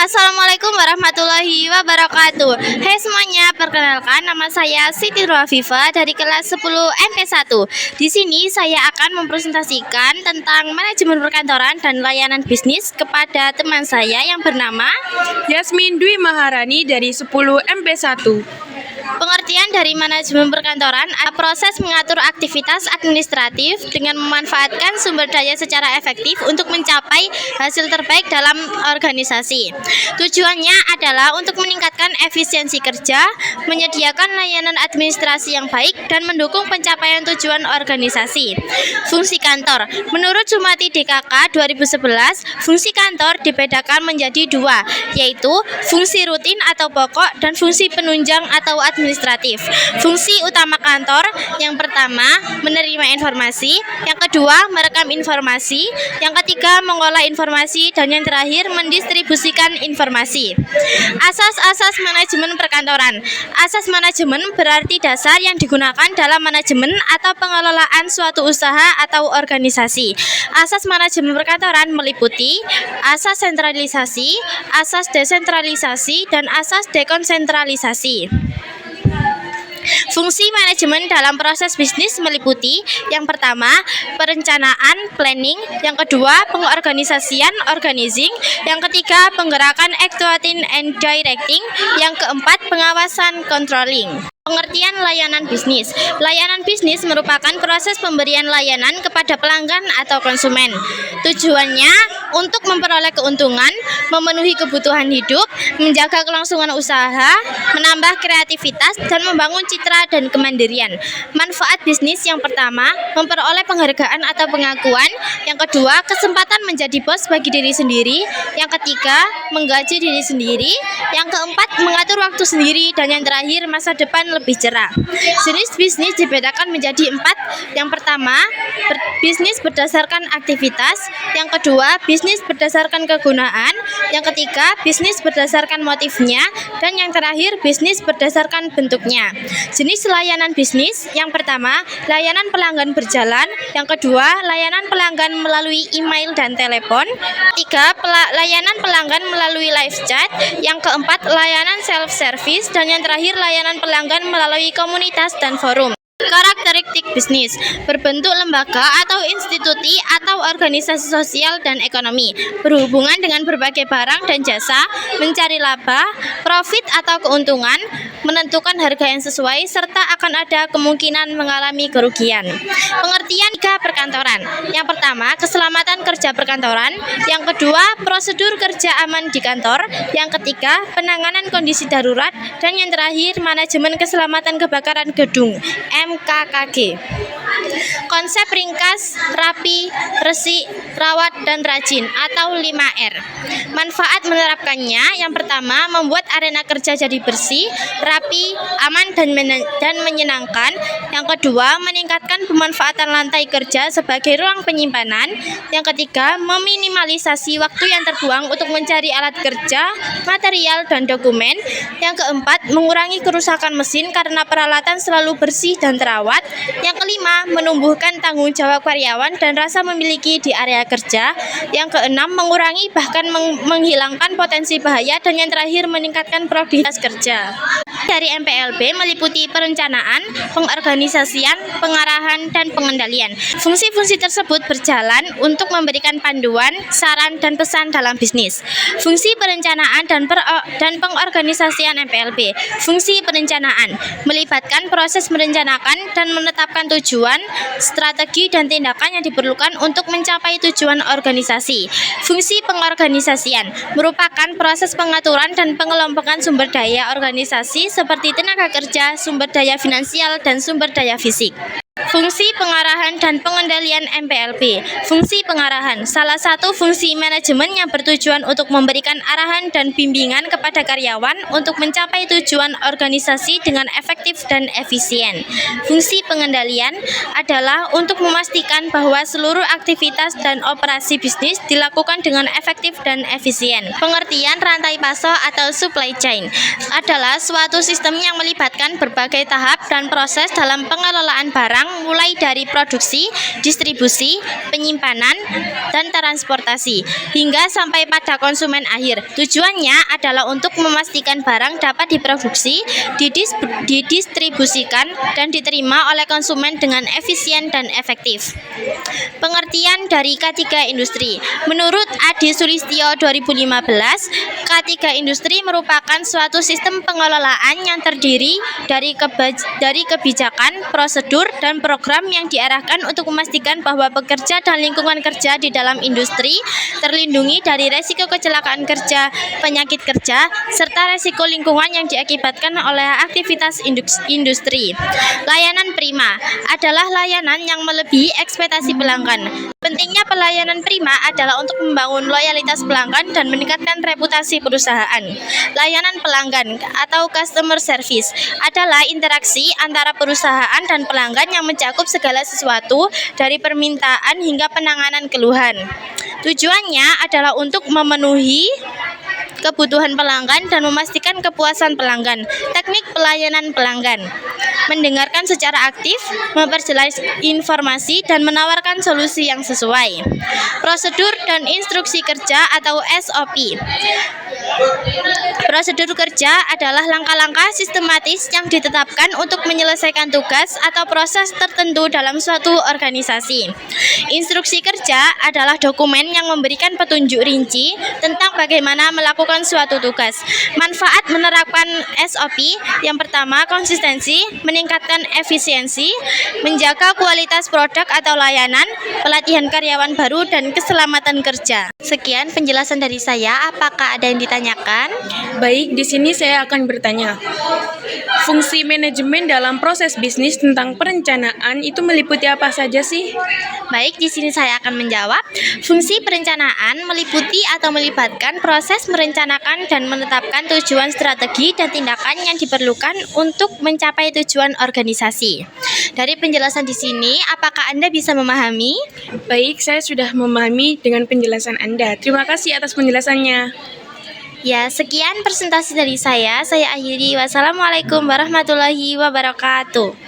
Assalamualaikum warahmatullahi wabarakatuh. Hai semuanya, perkenalkan nama saya Siti Nurhafifah dari kelas 10 MP1. Di sini saya akan mempresentasikan tentang manajemen perkantoran dan layanan bisnis kepada teman saya yang bernama Yasmin Dwi Maharani dari 10 MP1. Pengertian dari manajemen perkantoran adalah proses mengatur aktivitas administratif dengan memanfaatkan sumber daya secara efektif untuk mencapai hasil terbaik dalam organisasi. Tujuannya adalah untuk meningkatkan efisiensi kerja, menyediakan layanan administrasi yang baik, dan mendukung pencapaian tujuan organisasi. Fungsi kantor. Menurut Sumati DKK 2011, fungsi kantor dibedakan menjadi dua, yaitu fungsi rutin atau pokok dan fungsi penunjang atau administratif. Fungsi utama kantor yang pertama menerima informasi, yang kedua merekam informasi, yang ketiga mengolah informasi, dan yang terakhir mendistribusikan informasi. Asas-asas manajemen perkantoran. Asas manajemen berarti dasar yang digunakan dalam manajemen atau pengelolaan suatu usaha atau organisasi. Asas manajemen perkantoran meliputi asas sentralisasi, asas desentralisasi, dan asas dekonsentralisasi. Fungsi manajemen dalam proses bisnis meliputi yang pertama, perencanaan, planning, yang kedua, pengorganisasian, organizing, yang ketiga, penggerakan, actuating and directing, yang keempat, pengawasan, controlling. Pengertian layanan bisnis. Layanan bisnis merupakan proses pemberian layanan kepada pelanggan atau konsumen. Tujuannya untuk memperoleh keuntungan, memenuhi kebutuhan hidup, menjaga kelangsungan usaha, menambah kreativitas, dan membangun citra dan kemandirian. Manfaat bisnis yang pertama, memperoleh penghargaan atau pengakuan. Yang kedua, kesempatan menjadi bos bagi diri sendiri. Yang ketiga, menggaji diri sendiri. Yang keempat, mengatur waktu sendiri. Dan yang terakhir, masa depan lebih cerah. Jenis bisnis dibedakan menjadi 4. Yang pertama, bisnis berdasarkan aktivitas. Yang kedua, bisnis berdasarkan kegunaan. Yang ketiga, bisnis berdasarkan motifnya. Dan yang terakhir, bisnis berdasarkan bentuknya. Jenis layanan bisnis, yang pertama, layanan pelanggan berjalan. Yang kedua, layanan pelanggan melalui email dan telepon. Tiga, layanan pelanggan melalui live chat. Yang keempat, layanan self-service. Dan yang terakhir, layanan pelanggan melalui komunitas dan forum. Karakteristik bisnis berbentuk lembaga atau institusi atau organisasi sosial dan ekonomi, berhubungan dengan berbagai barang dan jasa, mencari laba, profit atau keuntungan, menentukan harga yang sesuai, serta akan ada kemungkinan mengalami kerugian. Pengertian perkantoran. Yang pertama, keselamatan kerja perkantoran. Yang kedua, prosedur kerja aman di kantor. Yang ketiga, penanganan kondisi darurat. Dan yang terakhir, manajemen keselamatan kebakaran gedung MKKG. Konsep ringkas, rapi, resik, rawat, dan rajin atau 5R. Manfaat menerapkannya, yang pertama, membuat arena kerja jadi bersih, rapi, aman, dan menyenangkan. Yang kedua, meningkatkan pemanfaatan lantai kerja sebagai ruang penyimpanan. Yang ketiga, meminimalisasi waktu yang terbuang untuk mencari alat kerja, material, dan dokumen. Yang keempat, mengurangi kerusakan mesin karena peralatan selalu bersih dan terawat. Yang kelima, menumbuhkan tanggung jawab karyawan dan rasa memiliki di area kerja. Yang keenam, mengurangi bahkan menghilangkan potensi bahaya. Dan yang terakhir, meningkatkan produktivitas kerja. Dari MPLB meliputi perencanaan, pengorganisasian, pengarahan, dan pengendalian. Fungsi-fungsi tersebut berjalan untuk memberikan panduan, saran, dan pesan dalam bisnis. Fungsi perencanaan dan pengorganisasian MPLB. Fungsi perencanaan melibatkan proses merencanakan dan menetapkan tujuan, strategi, dan tindakan yang diperlukan untuk mencapai tujuan organisasi. Fungsi pengorganisasian merupakan proses pengaturan dan pengelompokan sumber daya organisasi seperti tenaga kerja, sumber daya finansial, dan sumber daya fisik. Fungsi pengarahan dan pengendalian MPLB. Fungsi pengarahan salah satu fungsi manajemen yang bertujuan untuk memberikan arahan dan bimbingan kepada karyawan untuk mencapai tujuan organisasi dengan efektif dan efisien. Fungsi pengendalian adalah untuk memastikan bahwa seluruh aktivitas dan operasi bisnis dilakukan dengan efektif dan efisien. Pengertian rantai pasok atau supply chain adalah suatu sistem yang melibatkan berbagai tahap dan proses dalam pengelolaan barang, yang mulai dari produksi, distribusi, penyimpanan, dan transportasi, hingga sampai pada konsumen akhir. Tujuannya adalah untuk memastikan barang dapat diproduksi, didistribusikan, dan diterima oleh konsumen dengan efisien dan efektif. Pengertian dari K3 Industri. Menurut Adi Sulistyo 2015, K3 Industri merupakan suatu sistem pengelolaan yang terdiri dari kebijakan, prosedur, dan program yang diarahkan untuk memastikan bahwa pekerja dan lingkungan kerja di dalam industri terlindungi dari resiko kecelakaan kerja, penyakit kerja, serta resiko lingkungan yang diakibatkan oleh aktivitas industri. Layanan prima adalah layanan yang melebihi ekspektasi pelanggan. Pentingnya pelayanan prima adalah untuk membangun loyalitas pelanggan dan meningkatkan reputasi perusahaan. Layanan pelanggan atau customer service adalah interaksi antara perusahaan dan pelanggan yang mencakup segala sesuatu dari permintaan hingga penanganan keluhan. Tujuannya adalah untuk memenuhi kebutuhan pelanggan dan memastikan kepuasan pelanggan. Teknik pelayanan pelanggan: mendengarkan secara aktif, memperjelas informasi, dan menawarkan solusi yang sesuai. Prosedur dan instruksi kerja atau SOP. Prosedur kerja adalah langkah-langkah sistematis yang ditetapkan untuk menyelesaikan tugas atau proses tertentu dalam suatu organisasi. Instruksi kerja adalah dokumen yang memberikan petunjuk rinci tentang bagaimana melakukan suatu tugas. Manfaat menerapkan SOP: yang pertama, konsistensi, meningkatkan efisiensi, menjaga kualitas produk atau layanan, pelatihan karyawan baru, dan keselamatan kerja. Sekian penjelasan dari saya. Apakah ada yang ditanyakan? Baik, di sini saya akan bertanya. Fungsi manajemen dalam proses bisnis tentang perencanaan itu meliputi apa saja sih? Baik, di sini saya akan menjawab. Fungsi perencanaan meliputi atau melibatkan proses merencanakan dan menetapkan tujuan, strategi, dan tindakan yang diperlukan untuk mencapai tujuan organisasi. Dari penjelasan di sini, apakah Anda bisa memahami? Baik, saya sudah memahami dengan penjelasan Anda. Terima kasih atas penjelasannya. Ya, sekian presentasi dari saya. Saya akhiri. Wassalamualaikum warahmatullahi wabarakatuh.